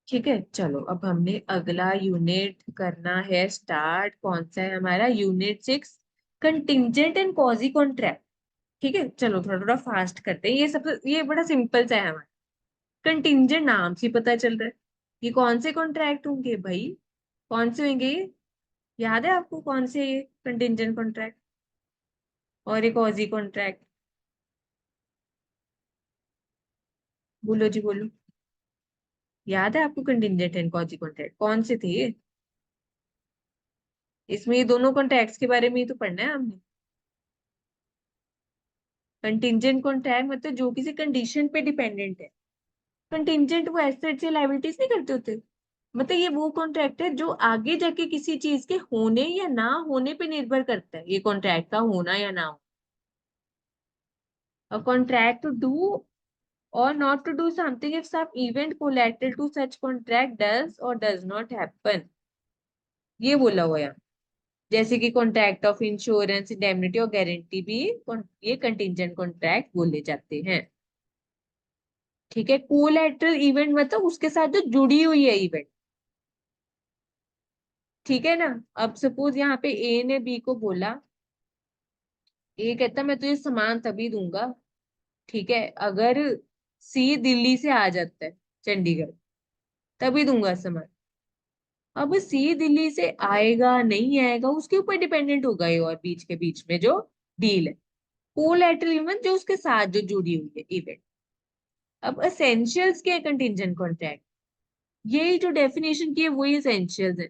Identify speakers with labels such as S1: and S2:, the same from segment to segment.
S1: ठीक है, चलो अब हमने अगला यूनिट करना है स्टार्ट। कौन सा है हमारा? Unit 6, contingent and quasi contract. ठीक है, चलो थोड़ा थोड़ा फास्ट करते हैं। ये बड़ा सिंपल सा है हमारा। कंटिंजेंट नाम से ही पता चल रहा है ये कौन से कॉन्ट्रैक्ट होंगे भाई। कौन से होंगे ये? याद है आपको कौन से? ये कंटिंजेंट कॉन्ट्रैक्ट और एक कॉजी कॉन्ट्रैक्ट। बोलो जी बोलो। याद है आपको कंटिंजेंट एंड कॉजी कॉन्ट्रैक्ट कौन से थे ये? इसमें ये दोनों कॉन्ट्रैक्ट्स के बारे में ही तो पढ़ना है हमने। कंटिंजेंट कॉन्ट्रैक्ट मतलब जो किसी कंडीशन पे डिपेंडेंट है। कंटिंजेंट वो एसेट्स या लायबिलिटीज नहीं करते होते। मतलब ये वो कॉन्ट्रैक्ट है जो आगे जाके किसी चीज के होने या ना होने पे निर्भर करता है, ये कॉन्ट्रैक्ट का होना या ना हो। A contract to do or not to do something if some event collateral to such contract does or does not happen, ये बोला हुआ है। जैसे कि कॉन्ट्रैक्ट ऑफ इंश्योरेंस, इंडेमनिटी और गारंटी भी ये कंटिंजेंट कॉन्ट्रैक्ट बोले जाते हैं। ठीक है, कोलैटरल इवेंट मतलब उसके साथ जो जुड़ी हुई है इवेंट। ठीक है ना। अब सपोज यहाँ पे ए ने बी को बोला, ए कहता मैं तुझे सामान तभी दूंगा, ठीक है, अगर सी दिल्ली से आ जाता है चंडीगढ़, तभी दूंगा सामान। अब सी दिल्ली से आएगा नहीं आएगा उसके ऊपर डिपेंडेंट होगा ये, और बीच के बीच में जो डील है कोलैटरल इवेंट जो उसके साथ जो जुड़ी हुई है इवेंट। अब एसेंशियल्स क्या है कंटिंजेंट कॉन्ट्रैक्ट? यही जो डेफिनेशन की है वही एसेंशियल्स है।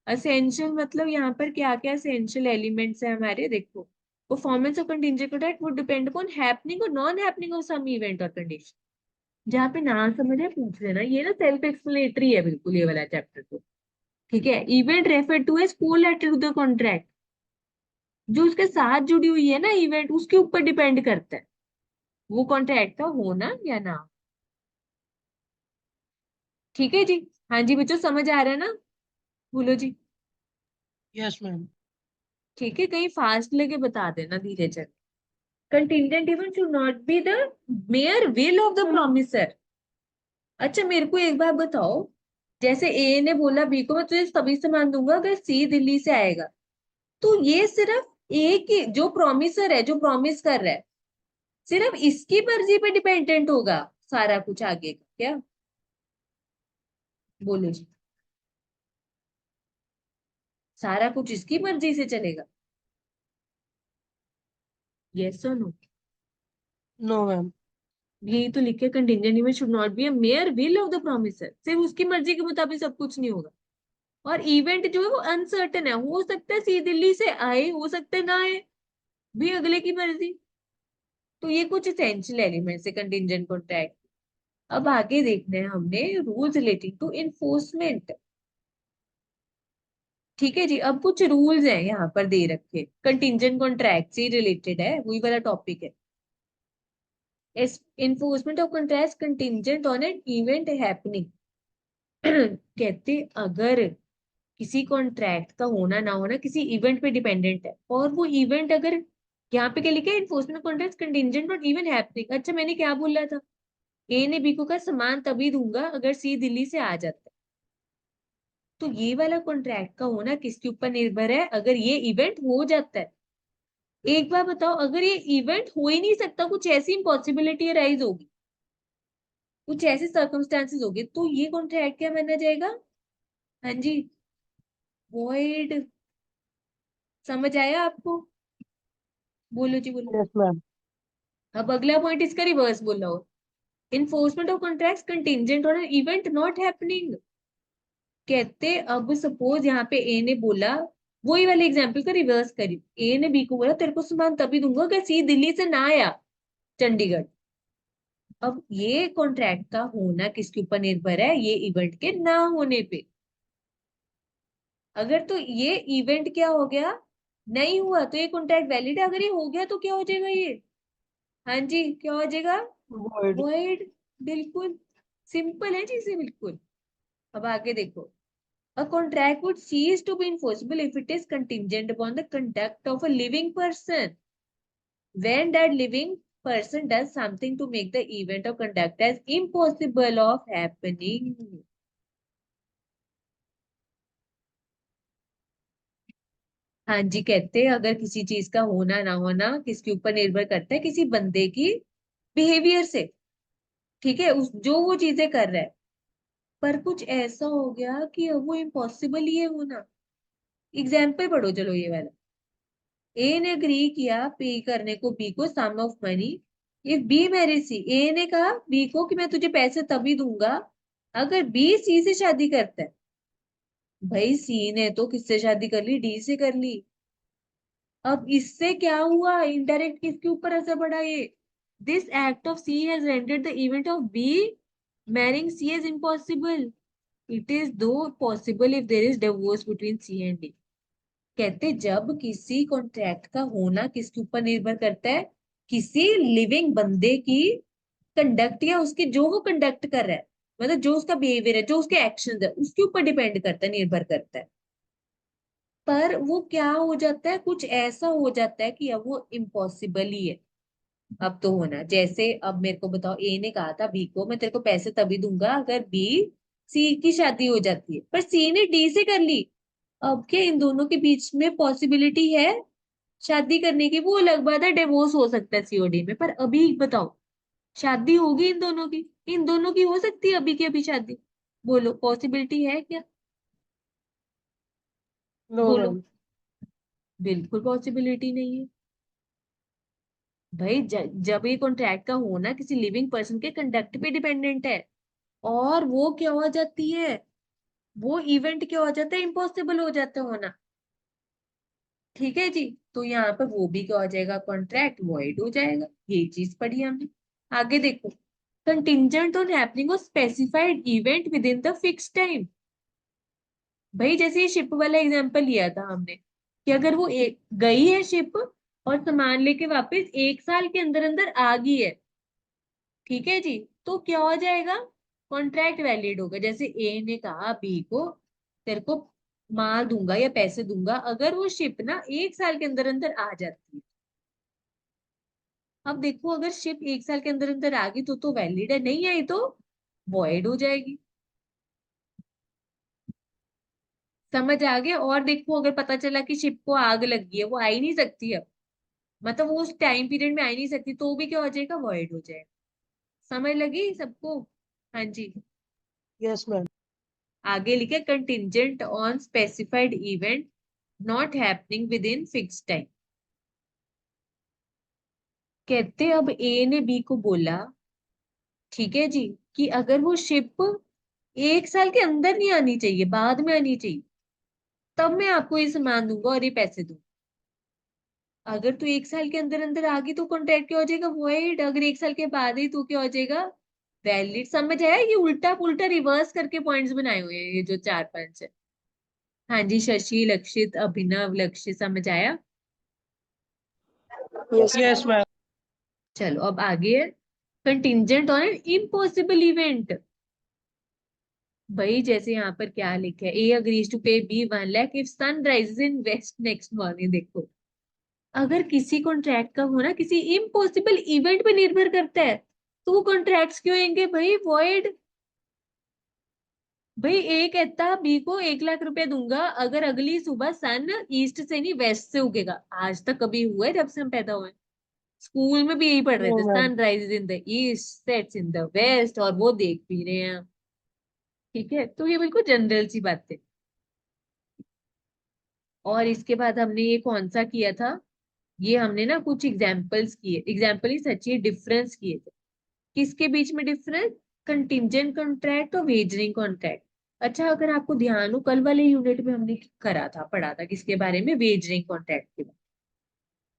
S1: एसेंशियल मतलब यहाँ पर क्या क्या एसेंशियल एलिमेंट्स है हमारे, देखो। Performance of contingent contract would depend upon happening और non happening of some event और कंडीशन। जहाँ पे ना समझ है पूछ लेना, ये ना सेल्फ एक्सप्लेनेटरी है बिल्कुल ये वाला चैप्टर तो। ठीक है, event refer to as collateral to the contract, जो उसके साथ जुड़ी हुई है ना इवेंट उसके ऊपर डिपेंड करता है वो कॉन्ट्रैक्ट का होना या ना। ठीक है जी। हाँ जी बच्चों, समझ आ रहा है ना? बोलो जी।
S2: Yes ma'am.
S1: ठीक है, कहीं फास्ट लेके बता देना धीरे चल। Contingent event should not be the mayor will of the promisor. अच्छा मेरे को एक बात बताओ, जैसे ए ने बोला बी को मैं तुझे तभी सामान दूंगा अगर सी दिल्ली से आएगा, तो ये सिर्फ ए की जो प्रोमिसर है जो प्रॉमिस कर रहा है, सिर्फ इसकी मर्जी पे डिपेंडेंट होगा सारा कुछ आगे का क्या? बोलो जी। सारा कुछ इसकी मर्जी से चलेगा? यस और नो?
S2: No ma'am.
S1: यही तो लिखे contingent event should not be a mayor will of the promisor, सिर्फ उसकी मर्जी के मुताबिक सब कुछ नहीं होगा। और इवेंट जो है वो अनसर्टेन है, हो सकता है सी दिल्ली से आए, हो सकता है ना आए, भी अगले की मर्जी। तो ये कुछ एसेंशियल एलिमेंट्स है कंटिंजेंट कॉन्ट्रैक्ट। अब आगे देखना है हमने रूल्स रिलेटिंग टू इन्फोर्समेंट। ठीक है जी, अब कुछ रूल्स हैं यहाँ पर दे रखे, कंटिंजेंट कॉन्ट्रैक्ट से रिलेटेड है, वही वाला टॉपिक है। Enforcement of contract contingent on an event happening. कहते अगर किसी कॉन्ट्रैक्ट का होना ना होना किसी इवेंट पे डिपेंडेंट है, और वो इवेंट अगर, यहाँ पे क्या लिखा है, enforcement contract contingent on event happening. अच्छा मैंने क्या बोला था? ए ने बी को का सामान तभी दूंगा अगर सी दिल्ली से आ जाता है। तो ये वाला कॉन्ट्रैक्ट का होना किसके ऊपर निर्भर है? अगर ये इवेंट हो जाता है, एक बार बताओ, अगर ये इवेंट हो ही नहीं सकता, कुछ ऐसी इम्पॉसिबिलिटी अराइज होगी, कुछ ऐसे सर्कमस्टांसेस होंगे, तो ये कॉन्ट्रैक्ट क्या माना जाएगा? हाँ जी, वॉइड। समझ आया आपको? बोलो जी बोलो।
S2: Yes ma'am.
S1: अब अगला पॉइंट इसका रिवर्स बोला हो, enforcement of contract contingent on an event not happening. कहते अब सपोज यहाँ पे ए ने बोला, वही वाले एग्जाम्पल का रिवर्स करी, ए ने बी को बोला तेरे को सामान तभी दूंगा अगर सी दिल्ली से ना आया चंडीगढ़। अब ये कॉन्ट्रैक्ट का होना किसके ऊपर निर्भर है? ये इवेंट के ना होने पे। अगर तो ये इवेंट क्या हो गया, नहीं हुआ, तो ये कॉन्ट्रैक्ट वैलिड है। अगर ये हो गया तो क्या हो जाएगा ये? हाँ जी, क्या हो जाएगा?
S2: वॉइड।
S1: वॉइड। बिल्कुल सिंपल है जी से बिल्कुल। अब आगे देखो, a contract would cease to be enforceable if it is contingent upon the conduct of a living person when that living person does something to make the event or conduct as impossible of happening. हाँ जी, कहते हैं अगर किसी चीज का होना ना होना किसके ऊपर निर्भर करता है, किसी बंदे की बिहेवियर से। ठीक है, उस जो वो चीजें कर रहा है, पर कुछ ऐसा हो गया कि अब वो इम्पॉसिबल ही है होना। एग्जाम्पल पढ़ो चलो ये वाला। ए ने अग्री किया पे करने को बी को sum of money if B marriage C. A ने कहा बी को कि मैं तुझे पैसे तभी दूंगा अगर बी सी से शादी करता है। भाई सी ने तो किससे शादी कर ली, डी से कर ली। अब इससे क्या हुआ, इनडायरेक्ट किसके ऊपर असर पड़ा ये। This act of C has rendered the event of B marrying C is impossible. It is though possible if there is divorce between C and D. कहते जब किसी कॉन्ट्रैक्ट का होना किसके ऊपर निर्भर करता है, किसी लिविंग बंदे की कंडक्ट या उसके जो वो कंडक्ट कर रहा है, मतलब जो उसका बिहेवियर है, जो उसके एक्शन है, उसके ऊपर डिपेंड करता है, निर्भर करता है। पर वो क्या हो जाता है, कुछ ऐसा हो जाता है कि अब वो इम्पॉसिबल ही है अब तो होना। जैसे अब मेरे को बताओ, ए ने कहा था बी को मैं तेरे को पैसे तभी दूंगा अगर बी सी की शादी हो जाती है, पर सी ने डी से कर ली। अब क्या इन दोनों के बीच में पॉसिबिलिटी है शादी करने की? वो अलग बात है, डिवोर्स हो सकता है सीओडी में, पर अभी बताओ शादी होगी इन दोनों की? इन दोनों की हो सकती है अभी की अभी शादी? बोलो पॉसिबिलिटी है क्या?
S2: नो
S1: बोलो।
S2: मैम।
S1: बिल्कुल पॉसिबिलिटी नहीं है। भाई जब ये कॉन्ट्रैक्ट का होना किसी लिविंग पर्सन के कंडक्ट पे डिपेंडेंट है, और वो क्या हो जाती है, वो इवेंट क्या हो जाता है, इम्पॉसिबल हो जाता है होना। ठीक है जी, तो यहाँ पर वो भी क्या हो जाएगा, कॉन्ट्रैक्ट वॉइड हो जाएगा। ये चीज पढ़ी हमने। आगे देखो, contingent on happening of specified event with in the fix time. भाई जैसे ये शिप वाला एग्जांपल लिया था हमने, कि अगर वो एक गई है शिप और सामान लेके वापस 1 साल के अंदर अंदर आ गई है, ठीक है जी, तो क्या हो जाएगा, कॉन्ट्रैक्ट वैलिड होगा। जैसे ए ने कहा बी को तेरे को माल दूंगा या पैसे दूंगा अगर वो शिप ना 1 साल के अंदर अंदर आ जाती है। अब देखो अगर शिप 1 साल के अंदर अंदर आ गई तो वैलिड है, नहीं आई तो वॉइड हो जाएगी। समझ आ गया? और देखो अगर पता चला कि शिप को आग लग गई है, वो आ ही नहीं सकती है, मतलब वो उस टाइम पीरियड में आ ही नहीं सकती, तो भी क्या हो जाएगा, वॉइड हो जाएगा। समझ लगी सबको? हाँ जी।
S2: Yes ma'am.
S1: आगे लिखे contingent on specified event not happening with in fix time. कहते अब ए ने बी को बोला, ठीक है जी, कि अगर वो शिप 1 साल के अंदर नहीं आनी चाहिए, बाद में आनी चाहिए, तब मैं आपको ये सामान दूंगा और ये पैसे दूंगा। अगर तू 1 साल के अंदर अंदर आ गई तो कॉन्ट्रैक्ट क्या हो जाएगा, वॉइड। अगर 1 साल के बाद ही तो क्या हो जाएगा, वैलिड। समझ आया? ये उल्टा पुल्टा रिवर्स करके पॉइंट्स बनाए हुए हैं ये जो 4 5 है। हाँ जी, शशि, लक्षित, अभिनव, लक्ष्य, समझ आया?
S2: Yes yes ma'am.
S1: चलो अब आगे है, contingent on an impossible event. भाई जैसे यहाँ पर क्या लिखा है, A agrees to pay B 1 lakh if sun rises in west next morning. देखो अगर किसी कॉन्ट्रैक्ट का होना किसी इम्पॉसिबल इवेंट पे निर्भर करता है, तो वो कॉन्ट्रैक्ट्स क्यों होंगे भाई, वॉइड। भाई ए कहता बी को 1 लाख रुपए दूंगा अगर अगली सुबह सन ईस्ट से नहीं वेस्ट से उगेगा। आज तक कभी हुआ है जब से हम पैदा हुए? स्कूल में भी यही पढ़ रहे
S2: नो
S1: थे,
S2: ma'am.
S1: Sun rises in the east sets in the west, और वो देख भी रहे हैं हम। ठीक है, तो ये बिल्कुल जनरल सी बात है। और इसके बाद हमने ये कौन सा किया था, ये हमने ना कुछ एग्जाम्पल्स किए, एग्जाम्पल ही सच्ची डिफरेंस किए थे। किसके बीच में डिफरेंस, कंटिंजेंट कॉन्ट्रैक्ट और वेजरिंग कॉन्ट्रैक्ट। अच्छा अगर आपको ध्यान हो, कल वाले यूनिट में हमने करा था, पढ़ा था किसके बारे में, वेजरिंग कॉन्ट्रैक्ट के बारे में।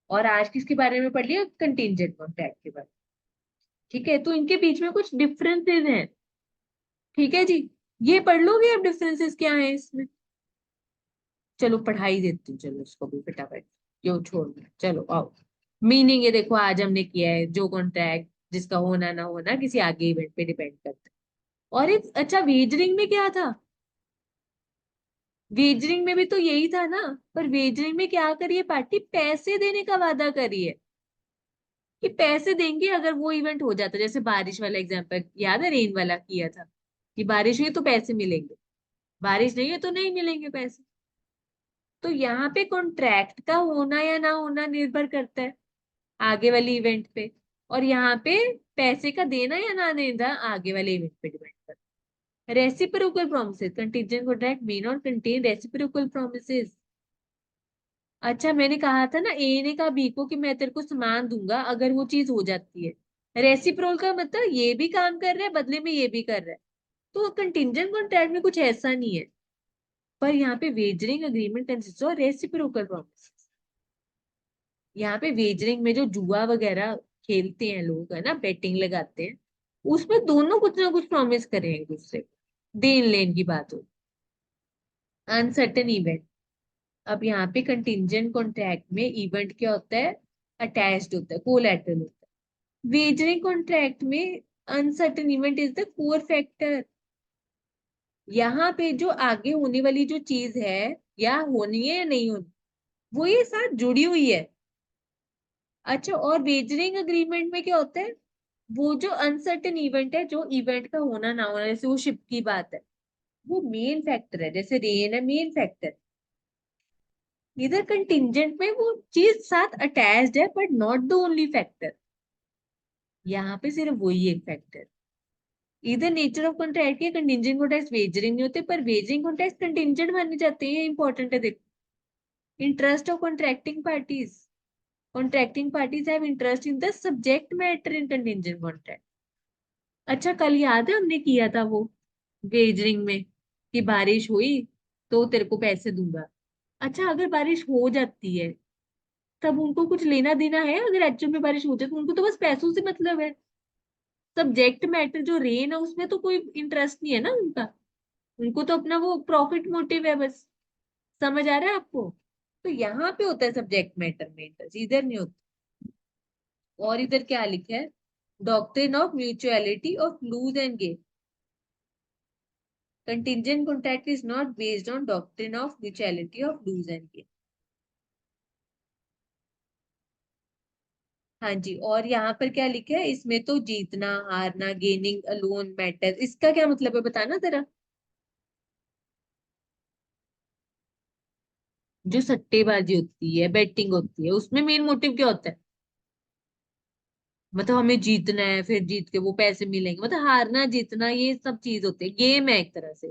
S1: और आज किसके बारे में पढ़ लिया, कंटिंजेंट कॉन्ट्रैक्ट के बारे में। ठीक है, तो इनके बीच में कुछ डिफरेंसेस हैं। ठीक है जी, ये पढ़ लोगे अब डिफरेंसेस क्या है इसमें? चलो पढ़ाई देती हूँ, चलो इसको भी फटाफट, क्यों छोड़ना, चलो आओ। मीनिंग ये देखो आज हमने किया है, जो कॉन्ट्रैक्ट जिसका होना ना होना किसी आगे इवेंट पे डिपेंड करता है। और एक अच्छा वेजरिंग में क्या था, वेजरिंग में भी तो यही था ना, पर वेजरिंग में क्या करिए, पार्टी पैसे देने का वादा करिए कि पैसे देंगे अगर वो इवेंट हो जाता। जैसे बारिश वाला एग्जांपल याद है, रेन वाला किया था, कि बारिश हुई तो पैसे मिलेंगे, बारिश नहीं है तो नहीं मिलेंगे पैसे। तो यहाँ पे कॉन्ट्रैक्ट का होना या ना होना निर्भर करता है आगे वाली इवेंट पे, और यहाँ पे पैसे का देना या ना देना आगे वाले इवेंट पे डिपेंड करता है। Reciprocal promises, contingent contract may not contain reciprocal promises. अच्छा, मैंने कहा था ना, ए ने कहा बी को कि मैं तेरे को सामान दूंगा अगर वो चीज हो जाती है। रेसिप्रोकल का मतलब ये भी काम कर रहा है बदले में ये भी कर रहा है। तो कंटीजेंट कॉन्ट्रैक्ट में कुछ ऐसा नहीं है। पर यहाँ पे wagering agreement consist of reciprocal promise. यहाँ पे वेजरिंग में जो जुआ वगैरह खेलते हैं लोग, है ना, बेटिंग लगाते हैं, उसमें दोनों कुछ ना कुछ प्रॉमिस करें एक दूसरे को, देन लेन की बात हो। अनसर्टेन इवेंट, अब यहाँ पे कंटिजेंट कॉन्ट्रैक्ट में इवेंट क्या होता है, अटैच्ड होता है, कोलैटरल होता है। वेजरिंग कॉन्ट्रैक्ट में uncertain event is the core factor. यहाँ पे जो आगे होने वाली जो चीज है, या होनी है या नहीं होनी, वो ये साथ जुड़ी हुई है। अच्छा, और वेजरिंग अग्रीमेंट में क्या होता है, वो जो अनसर्टेन इवेंट है, जो इवेंट का होना ना होना, जैसे वो शिप की बात है, वो मेन फैक्टर है, जैसे रेन है मेन फैक्टर। इधर कंटिजेंट में वो चीज साथ अटैच्ड है but not the only factor. यहाँ पे सिर्फ वही एक फैक्टर। इधर नेचर ऑफ कॉन्ट्रैक्ट या कंटिजेंट कॉन्ट्रैक्ट वेजरिंग नहीं होते, पर वेजरिंग कॉन्ट्रैक्ट कंटिजेंट माने जाते हैं। इंपॉर्टेंट है देखो, interest of contracting parties, contracting parties have interest in the subject matter in contingent contract. अच्छा, कल याद है हमने किया था वो वेजरिंग में कि बारिश हुई तो तेरे को पैसे दूंगा। अच्छा, अगर बारिश हो जाती है तब उनको कुछ लेना देना है? अगर एक्चुअल में बारिश हो जाए तो उनको तो बस पैसों से मतलब है। सब्जेक्ट मैटर जो रेन है उसमें तो कोई इंटरेस्ट नहीं है ना उनका, उनको तो अपना वो प्रॉफिट मोटिव है बस। समझ आ रहा है आपको? तो यहाँ पे होता है सब्जेक्ट मैटर में इंटरेस्ट, इधर नहीं होता। और इधर क्या लिखा है, doctrine of mutuality of loss and gain. Contingent contract is not based on doctrine of mutuality of lose and gain. हाँ जी, और यहाँ पर क्या लिखा है, इसमें तो जीतना हारना, गेनिंग अलोन मैटर, इसका क्या मतलब है बताना जरा। जो सट्टेबाजी होती है, बेटिंग होती है, उसमें मेन मोटिव क्या होता है, मतलब हमें जीतना है, फिर जीत के वो पैसे मिलेंगे, मतलब हारना जीतना ये सब चीज होती है, गेम है एक तरह से।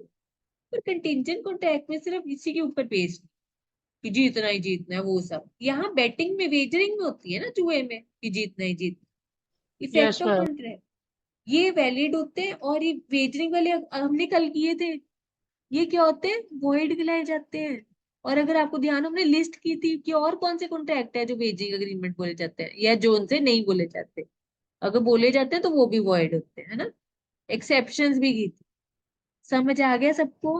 S1: पर कंटिंजेंट कॉन्ट्रैक्ट में सिर्फ इसी के ऊपर बेस्ड कि जीतना ही जीतना है, वो सब यहाँ बैटिंग में वेजरिंग में होती है ना, जुए में, कि जीतना ही जीतना। Effect
S2: Yes,
S1: of
S2: ma'am.
S1: Contract, ये वैलिड होते हैं, और ये वेजरिंग वाले हमने कल किए थे, ये क्या होते हैं, वॉइड कहलाए जाते हैं। और अगर आपको ध्यान हो, हमने लिस्ट की थी कि और कौन से कॉन्ट्रैक्ट है जो वेजिंग अग्रीमेंट बोले जाते हैं या जो उनसे नहीं बोले जाते। अगर बोले जाते हैं तो वो भी वॉइड होते हैं, है ना। एक्सेप्शंस भी की थी। समझ आ गया सबको?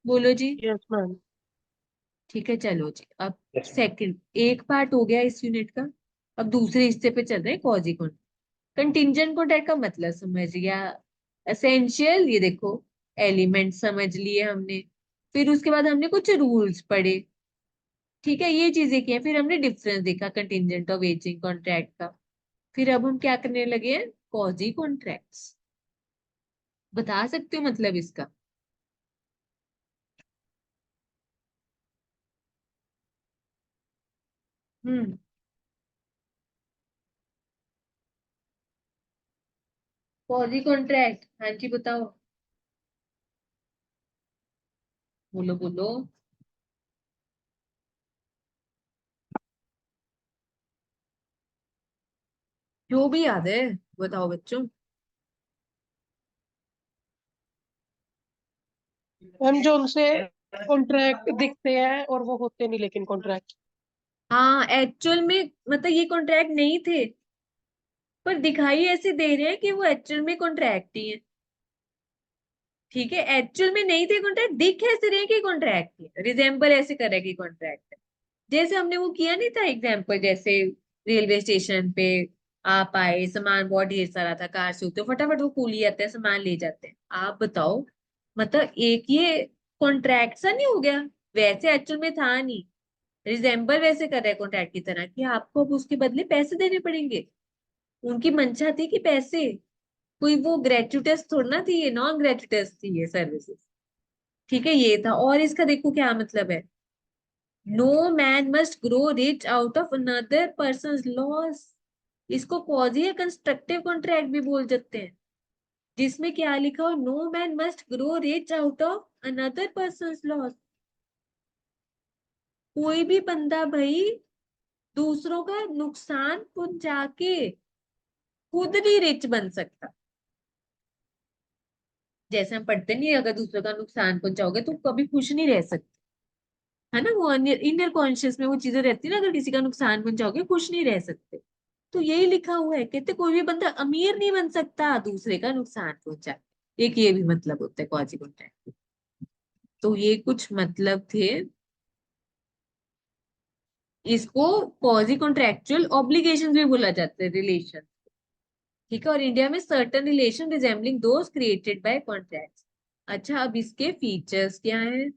S1: बोलो जी।
S2: Yes, ma'am.
S1: ठीक है, चलो जी, अब सेकंड एक पार्ट हो गया इस यूनिट का। अब दूसरे हिस्से पे चल रहे हैं, कॉजी कंटिंजेंट कॉन्ट्रैक्ट का मतलब समझ गया। एसेंशियल, ये देखो, एलिमेंट समझ लिए हमने। फिर उसके बाद हमने कुछ रूल्स पढ़े, ठीक है, ये चीजें की हैं। फिर हमने डिफरेंस देखा कंटिंजेंट और वेजिंग कॉन्ट्रैक्ट का। फिर अब हम क्या करने लगे हैं, कॉजी कॉन्ट्रैक्ट्स। बता सकते हो मतलब इसका? हम्म। कॉजी कॉन्ट्रैक्ट, हाँ जी बताओ, बोलो बोलो। जो भी याद है बताओ बच्चों।
S2: मैम जो उनसे कॉन्ट्रैक्ट दिखते हैं और वो होते नहीं लेकिन कॉन्ट्रैक्ट।
S1: हाँ, एक्चुअल में मतलब ये कॉन्ट्रैक्ट नहीं थे, पर दिखाई ऐसे दे रहे हैं कि वो एक्चुअल में कॉन्ट्रैक्ट ही है। ठीक है, एक्चुअल में नहीं थे कॉन्ट्रैक्ट, दिख ऐसे रहे कि कॉन्ट्रैक्ट है, रिजेंबल ऐसे कर रहा है कि कॉन्ट्रैक्ट है। जैसे हमने वो किया नहीं था एग्जाम्पल, जैसे रेलवे स्टेशन पे आप आए, सामान बहुत ढेर सारा था, कार से उतरे, फटाफट वो कूली आते हैं, सामान ले जाते हैं। आप बताओ, मतलब एक ये कॉन्ट्रैक्ट सा नहीं हो गया? वैसे एक्चुअल में था नहीं, रिजेंबल वैसे कर रहा है कॉन्ट्रैक्ट की तरह, कि आपको अब उसके बदले पैसे देने पड़ेंगे। उनकी मंशा थी कि पैसे, कोई वो ग्रेचुटस थोड़ा ना थी, ये नॉन ग्रेचुटस थी ये सर्विसेज। ठीक है, ये था। और इसका देखो क्या मतलब है, no man must grow rich out of another person loss. इसको कॉजी या कंस्ट्रक्टिव कॉन्ट्रैक्ट भी बोल सकते हैं, जिसमें क्या लिखा हो, no man must grow rich out of another person loss. कोई भी बंदा भाई दूसरों का नुकसान पहुंचा के खुद नहीं रिच बन सकता। जैसे हम पढ़ते नहीं, अगर दूसरों का नुकसान पहुंचाओगे तो कभी खुश नहीं रह सकते, है ना। वो इनर कॉन्शियस में वो चीजें रहती है ना, अगर किसी का नुकसान पहुंचाओगे खुश नहीं रह सकते। तो यही लिखा हुआ है, कहते कोई भी बंदा अमीर नहीं बन सकता दूसरे का नुकसान पहुंचा। एक ये भी मतलब होता है कॉजी कॉन्ट्रैक्ट। तो ये कुछ मतलब थे। इसको कॉजी कॉन्ट्रेक्चुअल ऑब्लिगेशन भी बोला जाता है, रिलेशन। ठीक है, और इंडिया में certain relation resembling those created by contracts. अच्छा, अब इसके फीचर्स क्या हैं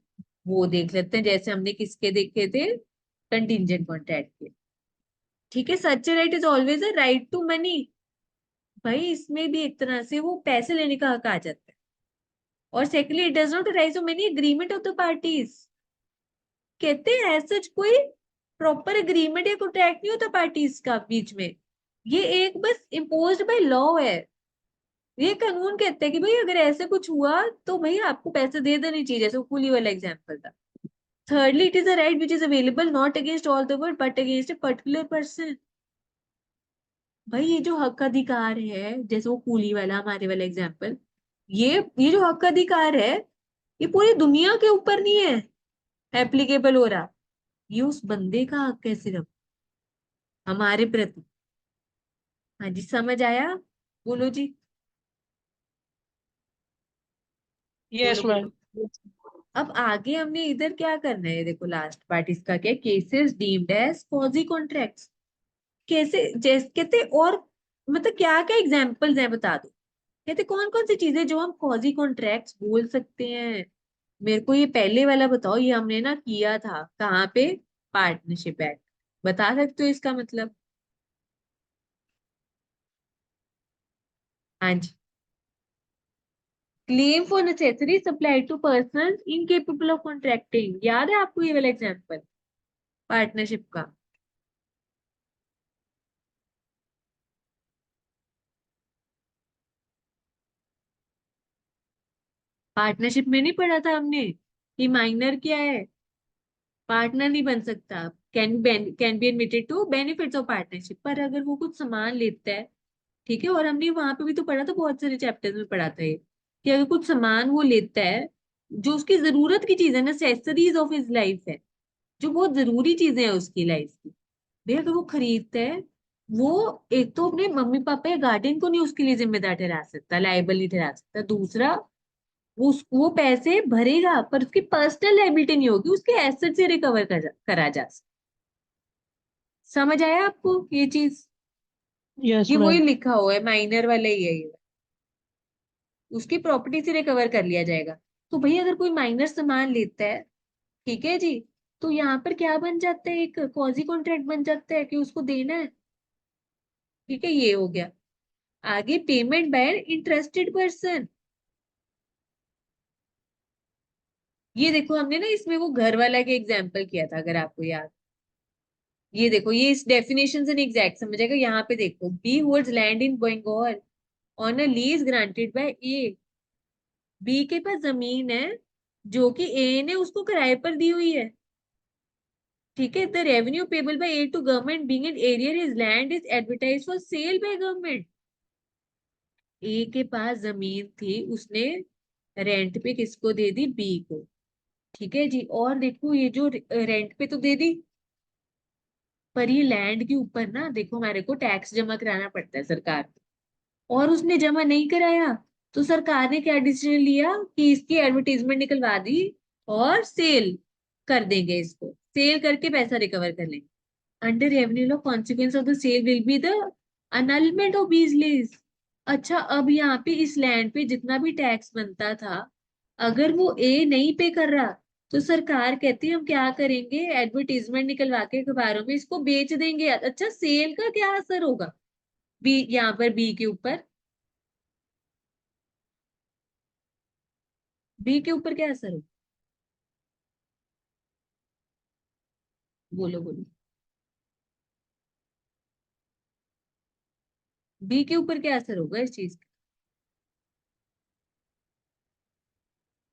S1: वो देख लेते हैं, जैसे हमने किसके देखे थे, कंटिंजेंट कॉन्ट्रैक्ट के। ठीक है, such right is always a right to money. भाई इसमें भी एक तरह से वो पैसे लेने का हक आ जाता है। और secondly, it does not arise from any agreement of the parties. कहते हैं ऐसा कोई प्रॉपर एग्रीमेंट या कॉन्ट्रैक्ट नहीं होता पार्टीज का बीच में। ये एक बस इम्पोज्ड बाय लॉ है। ये कानून कहते हैं कि भाई अगर ऐसे कुछ हुआ तो भाई आपको पैसे दे देने चाहिए, जैसे वो कुली वाला एग्जांपल था। Thirdly, it is a right which is available not against all the world but against a particular person. भाई ये जो हक अधिकार है, जैसे वो कूली वाला हमारे वाला एग्जाम्पल, ये जो हक अधिकार है, ये पूरी दुनिया के ऊपर नहीं है एप्लीकेबल हो रहा। ये उस बंदे का हक है सिर्फ, हमारे प्रति। हाँ जी, समझ आया? बोलो जी। बोलो
S2: यस मैम।
S1: बोलो। अब आगे हमने इधर क्या करना है, देखो लास्ट पार्ट इसका क्या, केसेस डीम्ड एज कॉजी कॉन्ट्रैक्ट्स। कैसे, जैसे कहते, और मतलब क्या क्या एग्जांपल्स हैं बता दो। कहते कौन कौन सी चीजें जो हम कॉजी कॉन्ट्रैक्ट्स बोल सकते हैं। मेरे को ये पहले वाला बताओ, ये हमने ना किया था कहाँ पे, पार्टनरशिप एक्ट। बता सकते हो इसका मतलब? हाँ जी। Claim for necessary supply to person incapable of contracting, याद है आपको ये वाला एग्जाम्पल पार्टनरशिप का? पार्टनरशिप में नहीं पढ़ा था हमने कि माइनर क्या है, पार्टनर नहीं बन सकता, can be admitted to benefits of partnership, पर अगर वो कुछ सामान लेता है। ठीक है, और हमने वहां पे भी तो पढ़ा था, बहुत सारे चैप्टर्स में पढ़ा था ये, कि अगर कुछ सामान वो लेता है जो उसकी जरूरत की चीज है, नेसेसरीज ऑफ हिज लाइफ है, जो बहुत जरूरी चीजें हैं उसकी लाइफ की, भाई अगर वो खरीदता है, वो एक तो अपने मम्मी पापा या गार्डियन को नहीं उसके लिए जिम्मेदार ठहरा सकता, लायबल नहीं ठहरा सकता। दूसरा, वो पैसे भरेगा पर उसकी पर्सनल लायबिलिटी नहीं होगी, उसके एसेट से रिकवर करा जा सकता। समझ आया आपको ये चीज?
S2: यस
S1: ये वही
S2: मैम।
S1: लिखा हुआ है, माइनर वाला ही है ये, उसकी प्रॉपर्टी से रिकवर कर लिया जाएगा। तो भाई अगर कोई माइनर सामान लेता है, ठीक है जी, तो यहाँ पर क्या बन जाता है, एक कॉजी कॉन्ट्रैक्ट बन जाता है कि उसको देना है। ठीक है, ये हो गया। आगे, पेमेंट बाय इंटरेस्टेड पर्सन। ये देखो हमने ना इसमें वो घर वाला के एग्जाम्पल किया था, अगर आपको याद। ये देखो, ये इस डेफिनेशन से नहीं एग्जैक्ट समझेगा, यहाँ पे देखो, B holds land in Bengal on a lease granted by A. B के पास जमीन है जो कि ए ने उसको किराए पर दी हुई है। ठीक है, the revenue payable by A to government being in arrear his land is advertised for sale by government. A के पास जमीन थी, उसने रेंट पे किसको दे दी, बी को। ठीक है जी, और देखो ये जो रेंट पे तो दे दी, पर ये लैंड के ऊपर ना देखो हमारे को टैक्स जमा कराना पड़ता है सरकार को, और उसने जमा नहीं कराया। तो सरकार ने क्या डिसीजन लिया कि इसकी एडवर्टीजमेंट निकलवा दी और सेल कर देंगे, इसको सेल करके पैसा रिकवर कर लेंगे। Under revenue law, consequence of the sale will be the annulment of B's lease. अच्छा, अब यहाँ पे इस लैंड पे जितना भी टैक्स बनता था, अगर वो ए नहीं पे कर रहा, तो सरकार कहती है हम क्या करेंगे, एडवर्टीजमेंट निकलवा के अखबारों में इसको बेच देंगे। अच्छा, सेल का क्या असर होगा बी, यहाँ पर बी के ऊपर, बी के ऊपर क्या असर होगा? बोलो बोलो। बी के ऊपर क्या असर होगा इस चीज का?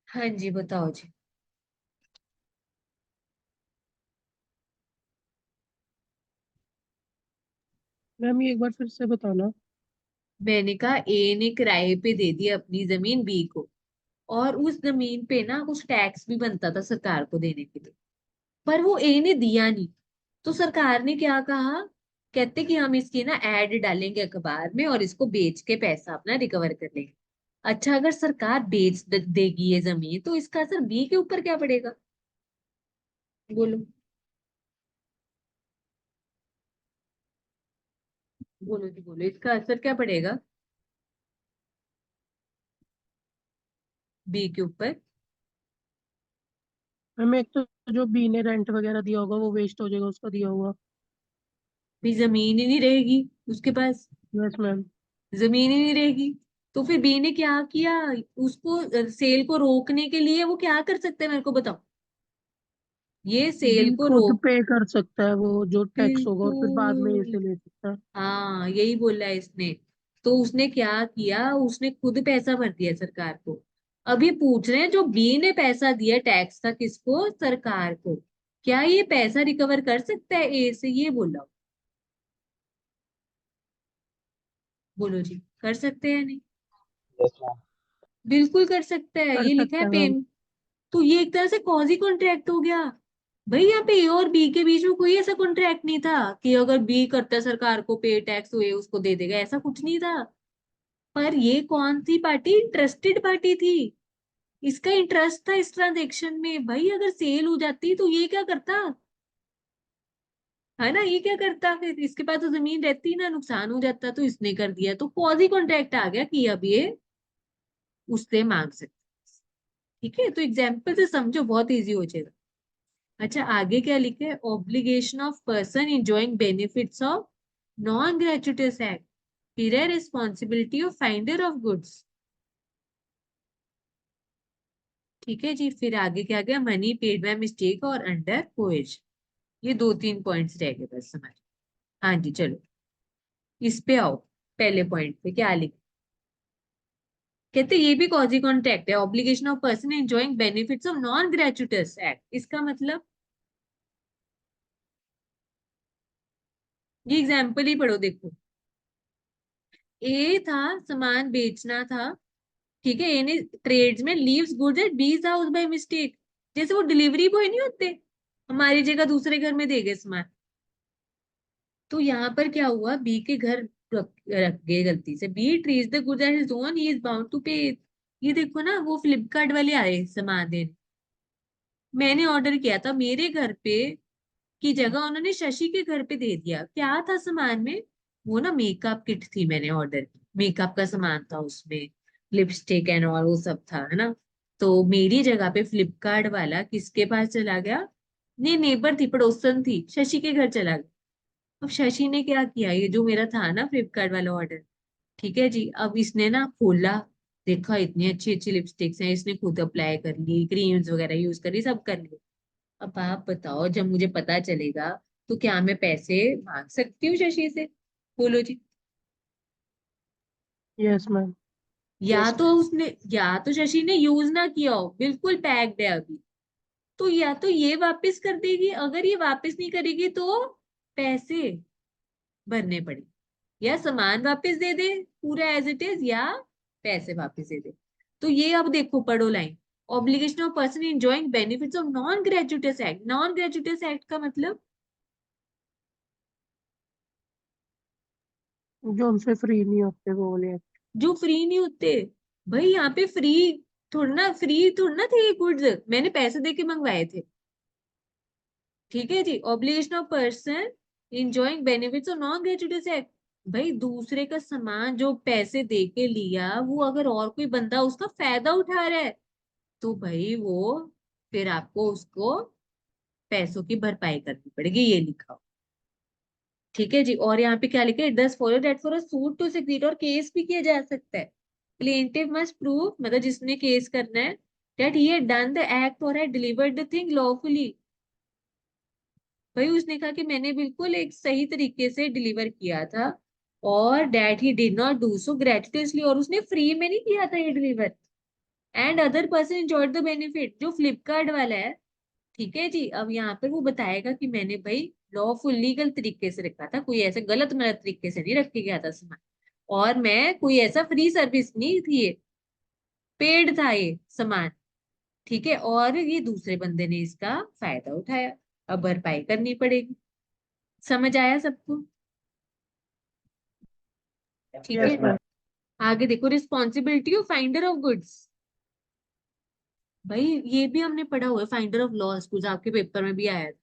S1: हाँ जी बताओ जी।
S2: मैम ये एक बार फिर से बताना।
S1: मैंने कहा ए ने किराए पे दे दी अपनी जमीन बी को, और उस जमीन पे ना कुछ टैक्स भी बनता था सरकार को देने के लिए, पर वो ए ने दिया नहीं। तो सरकार ने क्या कहा, कहते कि हम इसकी ना एड डालेंगे अखबार में और इसको बेच के पैसा अपना रिकवर कर लेंगे। अच्छा, अगर सरकार देगी ये जमीन, तो इसका असर बी के ऊपर क्या पड़ेगा? बोलो बोलो जी बोलो, इसका असर क्या पड़ेगा बी के ऊपर?
S2: मैम एक तो जो बी ने रेंट वगैरह दिया होगा वो वेस्ट हो जाएगा, उसका दिया हुआ।
S1: भी जमीन ही नहीं रहेगी उसके पास,
S2: यस मैम।
S1: जमीन ही नहीं रहेगी। तो फिर बी ने क्या किया, उसको सेल को रोकने के लिए वो क्या कर सकते हैं, मेरे को बताओ। ये
S2: बी
S1: सेल को
S2: खुद
S1: रोक,
S2: पे कर सकता है वो जो टैक्स होगा, और फिर बाद में
S1: बिल्कुल,
S2: इसे ले सकता है।
S1: हाँ यही बोला है इसने। तो उसने क्या किया, उसने खुद पैसा भर दिया सरकार को। अब ये पूछ रहे हैं जो बी ने पैसा दिया टैक्स का, किसको, सरकार को, क्या ये पैसा रिकवर कर सकता है ए से, ये बोला। बोलो जी, कर सकते हैं नहीं?
S3: Yes ma'am.
S1: बिल्कुल कर सकता है,
S2: कर
S1: ये लिखा
S2: सकता
S1: है
S2: है मैम।
S1: पेम। तो ये एक तरह से कॉजी कॉन्ट्रैक्ट हो गया। भाई यहाँ पे ए और बी के बीच में कोई ऐसा कॉन्ट्रैक्ट नहीं था कि अगर बी करता है सरकार को पे टैक्स, हुए उसको दे देगा, ऐसा कुछ नहीं था। पर ये कौन सी पार्टी, इंटरेस्टेड पार्टी थी, इसका इंटरेस्ट था इस ट्रांजेक्शन में। भाई अगर सेल हो जाती तो ये क्या करता, है ना, ये क्या करता, फिर इसके पास तो जमीन रहती ना, नुकसान हो जाता। तो इसने कर दिया, तो कॉजी कॉन्ट्रैक्ट आ गया कि अब ये उससे मांग सकते। ठीक है, तो एग्जाम्पल से समझो, बहुत इजी हो जाएगा। अच्छा आगे क्या लिखे, obligation of person enjoying benefits of non gratuitous act, फिर है responsibility of finder of goods. ठीक है जी, फिर आगे क्या गया, मनी पेड बाय मिस्टेक और अंडर कोएज। ये दो तीन पॉइंट्स रह गए बस हमारे। हाँ जी चलो, इस पे आओ। पहले पॉइंट पे क्या लिखे, कहते ये भी कॉजी कॉन्ट्रैक्ट है, obligation of person enjoying benefits of non gratuitous act. इसका मतलब, ये एग्जाम्पल ही पढ़ो देखो। ए था, सामान बेचना था, ठीक है, ए ने ट्रेड्स में लीव्स गुड्स एट बीज हाउस बाय मिस्टेक। जैसे वो डिलीवरी बॉय नहीं होते, हमारी जगह दूसरे घर में दे गए सामान। तो यहाँ पर क्या हुआ, बी के घर रख गए गलती से, B treats the goods at his own, he is bound to pay. ये देखो ना, वो फ्लिपकार्ट वाले आए सामान देने, मैंने ऑर्डर किया था मेरे घर पे की जगह उन्होंने शशि के घर पे दे दिया। क्या था सामान में, वो ना मेकअप किट थी, मैंने ऑर्डर की, मेकअप का सामान था उसमें, लिपस्टिक एंड ऑल वो सब था, है ना। तो मेरी जगह पे फ्लिपकार्ट वाला किसके पास चला गया, नहीं नेबर थी, पड़ोसन थी, शशि के घर चला गया। अब शशि ने क्या किया, ये जो मेरा था ना फ्लिपकार्ट वाला ऑर्डर, ठीक है जी, अब इसने ना खोला, देखा इतनी अच्छी अच्छी लिपस्टिक्स हैं, इसने खुद अप्लाई कर ली, क्रीम्स वगैरह यूज करी, सब कर लिया। अब आप बताओ, जब मुझे पता चलेगा तो क्या मैं पैसे मांग सकती हूँ शशि से? बोलो जी।
S2: Yes ma'am.
S1: या तो उसने, या तो शशि ने यूज ना किया हो, बिल्कुल पैक्ड है अभी, तो या तो ये वापस कर देगी, अगर ये वापस नहीं करेगी तो पैसे भरने पड़े, या सामान वापस दे दे पूरा एज इट इज, या पैसे वापस दे दे। तो ये अब देखो, पढ़ो line, obligation of person enjoying benefits of non gratuitous act. Non gratuitous act का मतलब,
S2: जो उनसे फ्री नहीं होते वो वाले।
S1: जो फ्री नहीं होते। भाई यहाँ पे फ्री थोड़ा ना थे ये गुड्स, मैंने पैसे दे के मंगवाए थे। ठीक है जी, obligation of person enjoying benefits of non gratuitous act. भाई दूसरे का सामान जो पैसे दे के लिया, वो अगर और कोई बंदा उसका फायदा उठा रहा है, तो भाई वो, फिर आपको उसको पैसों की भरपाई करनी पड़ेगी, ये लिखा हो। ठीक है जी, और यहाँ पे क्या लिखा है, it does follow that for a suit to succeed, और केस भी किया जा सकता है। प्लेंटिव मस्ट प्रूव, मतलब जिसने केस करना है, that he had done the act और had delivered the thing lawfully. भाई उसने कहा कि मैंने बिल्कुल एक सही तरीके से डिलीवर किया था, और that he did not do so gratuitously, और उसने फ्री में नहीं किया था ये deliver, and other person enjoyed the benefit, जो फ्लिपकार्ट वाला है। ठीक है जी, अब यहाँ पर वो बताएगा कि मैंने भाई लॉफुल लीगल तरीके से रखा था, कोई ऐसे गलत मलत तरीके से नहीं रखे गया था सामान, और मैं कोई ऐसा फ्री सर्विस नहीं थी, ये पेड था ये सामान। ठीक है, और ये दूसरे बंदे ने इसका फायदा उठाया, अब भरपाई करनी पड़ेगी। समझ आया सबको? ठीक
S2: यस
S1: है,
S2: मैम।
S1: आगे देखो, responsibility of finder of goods. भाई ये भी हमने पढ़ा हुआ है, फाइंडर ऑफ लॉस गुड्स आपके पेपर में भी आया था,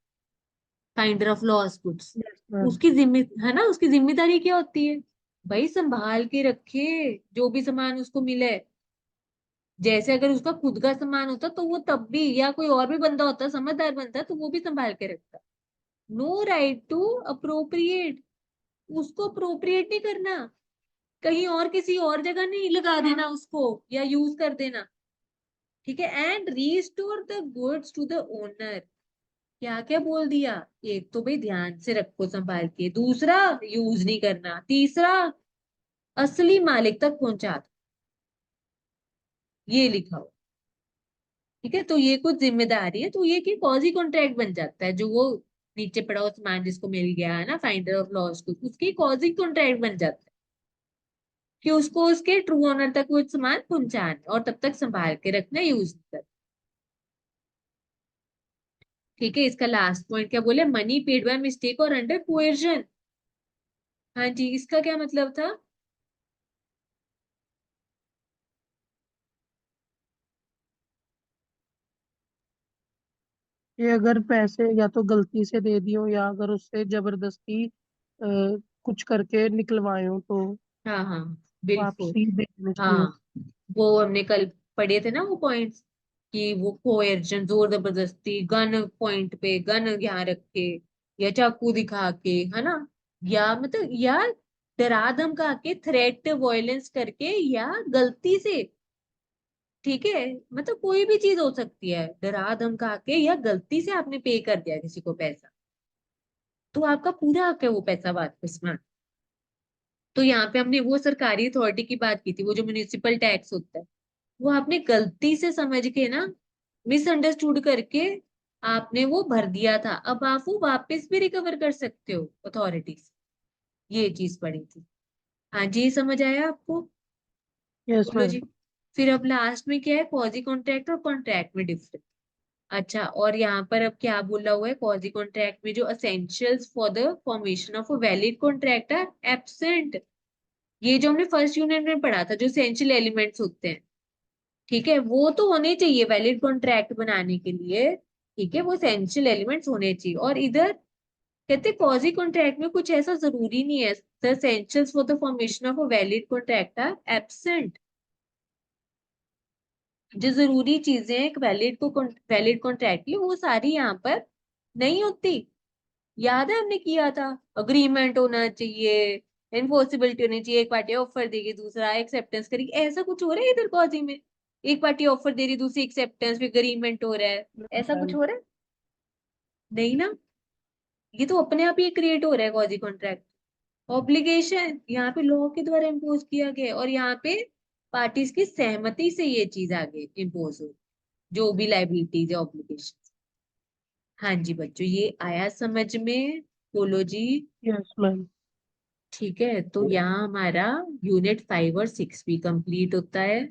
S1: finder of loss goods.
S2: Yes ma'am.
S1: उसकी जिम्मे है ना, उसकी जिम्मेदारी क्या होती है? भाई संभाल के रखे जो भी सामान उसको मिले। जैसे अगर उसका खुद का सामान होता तो वो तब भी, या कोई और भी बंदा होता समझदार बंदा, तो वो भी संभाल के रखता। नो राइट टू अप्रोप्रिएट, उसको अप्रोप्रिएट नहीं करना, कहीं और किसी और जगह नहीं लगा देना उसको, या यूज कर देना। ठीक है, and restore the goods to the owner. क्या क्या बोल दिया? एक तो भाई ध्यान से रखो संभाल के, दूसरा यूज नहीं करना, तीसरा असली मालिक तक पहुंचा दो, ये लिखा हो। ठीक है, तो ये कुछ जिम्मेदारी है, तो ये कि कॉजी कॉन्ट्रैक्ट बन जाता है, जो वो नीचे पड़ा हुआ सामान जिसको मिल गया है ना फाइंडर ऑफ लॉस को, उसकी कॉजी कॉन्ट्रैक्ट बन जाता है कि उसको उसके ट्रू ओनर तक वो सामान पहुंचाना, और तब तक संभाल के रखना, यूज कर। ठीक है, इसका लास्ट पॉइंट क्या बोले? मनी पेड बाय मिस्टेक और अंडर कोएर्जन। हाँ जी, इसका क्या मतलब था?
S2: ये अगर पैसे या तो गलती से दे दियो या अगर उससे जबरदस्ती कुछ करके निकलवाए हो तो
S1: हाँ हाँ, बिल्कुल।
S2: वापसी देनी चाहिए।
S1: हाँ, वो हमने कल पढ़े थे ना वो पॉइंट्स, कि वो कोएर्जन, जोर जबरदस्ती, गन पॉइंट पे गन यहाँ रख के, या चाकू दिखा के, है ना, या मतलब, या डरा धमका के, थ्रेट वॉयलेंस करके, या गलती से। ठीक है, मतलब कोई भी चीज हो सकती है, डरा धमका के या गलती से आपने पे कर दिया किसी को पैसा, तो आपका पूरा हक है वो पैसा वापस में। तो यहाँ पे हमने वो सरकारी अथॉरिटी की बात की थी, वो जो म्युनिसिपल टैक्स होता है, वो आपने गलती से समझ के ना, मिसअंडरस्टूड करके आपने वो भर दिया था, अब आप वो वापस भी रिकवर कर सकते हो अथॉरिटी से। ये चीज पड़ी थी। हाँ जी, समझ आया आपको?
S2: यस
S1: बोलो
S2: मैम।
S1: जी। फिर अब लास्ट में क्या है? कॉजी कॉन्ट्रैक्ट और कॉन्ट्रैक्ट में डिफरेंस। अच्छा, और यहाँ पर अब क्या बोला हुआ है? कॉजी कॉन्ट्रैक्ट में जो essentials for the formation of a valid contract are absent. ये जो हमने फर्स्ट यूनिट में पढ़ा था, जो एसेंशियल एलिमेंट्स होते हैं, ठीक है, वो तो होने चाहिए वैलिड कॉन्ट्रैक्ट बनाने के लिए। ठीक है, वो एसेंशियल एलिमेंट्स होने चाहिए, और इधर कहते कॉजी कॉन्ट्रैक्ट में कुछ ऐसा जरूरी नहीं है, the essentials for the formation of a valid contract are absent. जो जरूरी चीजें एक वैलिड कॉन्ट्रैक्ट की, वो सारी यहाँ पर नहीं होती। याद है हमने किया था, अग्रीमेंट होना चाहिए, एनफोर्सिबिलिटी होनी चाहिए, एक पार्टी ऑफर देगी दूसरा एक्सेप्टेंस करेगी, ऐसा कुछ हो रहा है इधर कॉजी में? एक पार्टी ऑफर दे रही, दूसरी एक्सेप्टेंस, फिर अग्रीमेंट हो रहा है, ऐसा कुछ
S2: मैम।
S1: हो रहा है? नहीं ना, ये तो अपने आप ही क्रिएट हो रहा है कॉजी कॉन्ट्रैक्ट। ऑब्लिगेशन यहाँ पे लॉ के द्वारा इम्पोज किया गया है, और यहाँ पे पार्टीज की सहमति से ये चीज आगे इम्पोज हो, जो भी लाइबिलिटीज है, ऑब्लिगेशन। हाँ जी बच्चों, ये आया समझ में? बोलो जी।
S2: Yes ma'am.
S1: ठीक है, तो यहाँ हमारा यूनिट 5 और 6 भी कंप्लीट होता है।